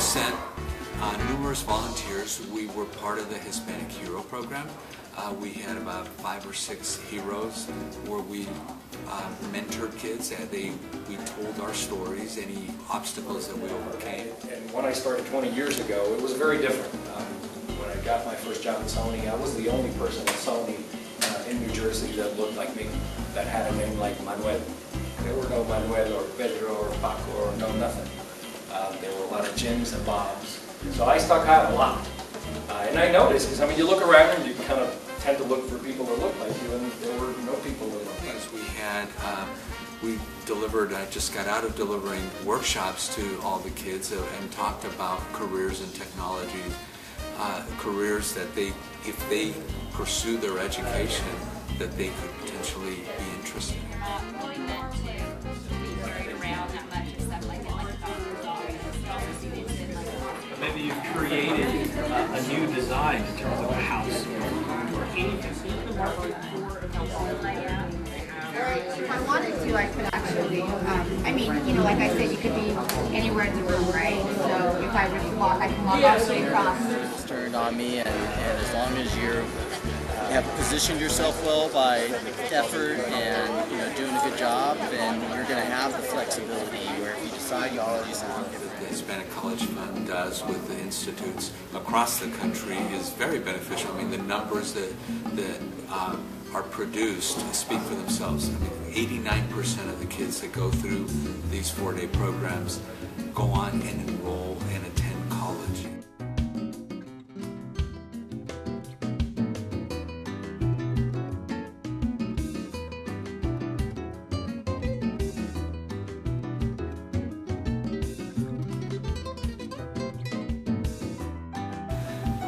sent numerous volunteers. We were part of the Hispanic Hero Program. We had about 5 or 6 heroes where we mentored kids. We told our stories, any obstacles that we overcame. And when I started 20 years ago, it was very different. When I got my first job at Sony, I was the only person at Sony in New Jersey that looked like me, that had a name like Manuel. There were no Manuel or Pedro or Paco or no nothing. There were a lot of Jims and Bobs. So I stuck out a lot. And I noticed, because I mean, you look around and you kind of tend to look for people that look like you, and there were no people that looked like you. We delivered, I just got out of delivering workshops to all the kids and talked about careers in technology, careers that if they pursue their education, that they could potentially be interested in. Really meant to be carried around that much and stuff like that, like maybe you've created a new design in terms of a house or anything. If I wanted to, I could actually, I mean, you know, like I said, you could be anywhere in the room, right? So if I would walk, I can walk all the way across. It's turned on me, and as long as you have positioned yourself well by effort and, you know, doing a good job, then you're going to have the flexibility where if you decide you always have. The Hispanic College Fund does with the institutes across the country is very beneficial. I mean, the numbers that are produced speak for themselves. I mean, 89% of the kids that go through these 4-day programs go on and enroll and attend college.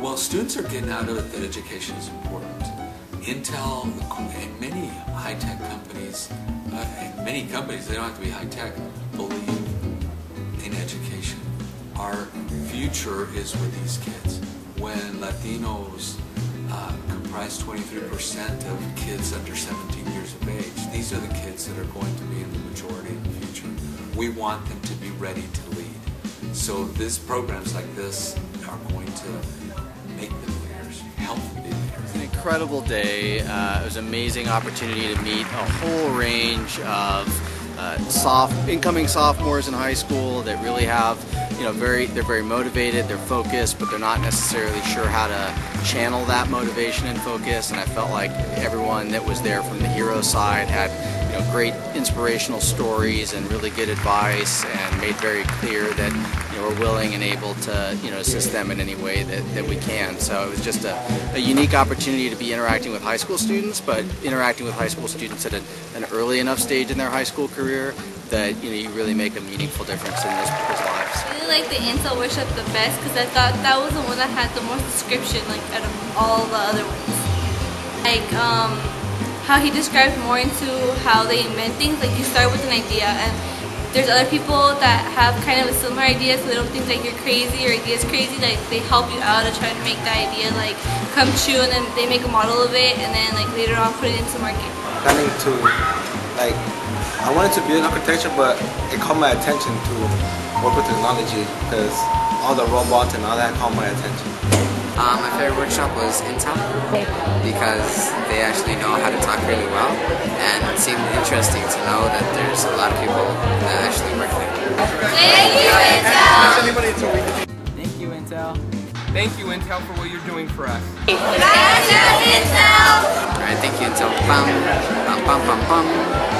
Well, students are getting out of it that education is important. Intel and many high-tech companies, many companies, they don't have to be high-tech, believe in education. Our future is with these kids. When Latinos comprise 23% of kids under 17 years of age, these are the kids that are going to be in the majority in the future. We want them to be ready to lead. So programs like this are going to make them leaders, help them be leaders. It's an incredible day. It was an amazing opportunity to meet a whole range of incoming sophomores in high school that really have, you know, they're very motivated, they're focused, but they're not necessarily sure how to channel that motivation and focus. And I felt like everyone that was there from the hero side had, you know, great inspirational stories and really good advice, and made very clear that, you know, we're willing and able to, you know, assist them in any way that we can. So it was just a unique opportunity to be interacting with high school students, but interacting with high school students at an early enough stage in their high school career that, you know, you really make a meaningful difference in those people's lives. I really like the Intel workshop the best because I thought that was the one that had the most description, like out of all the other ones. Like how he describes more into how they invent things. Like you start with an idea, and there's other people that have kind of a similar idea, so they don't think that you're crazy or idea's crazy. Like they help you out to try to make the idea like come true, and then they make a model of it, and then like later on put it into market. Planning to, like, I wanted to be an architecture, but it caught my attention to work with technology because all the robots and all that caught my attention. My favorite workshop was Intel because they actually know how to talk really well, and it seemed interesting to know that there's a lot of people that actually work there. Thank you, Intel! Thank you, Intel. Thank you, Intel, for what you're doing for us. Intel! Alright, thank you, Intel. Bum, bum, bum, bum, bum.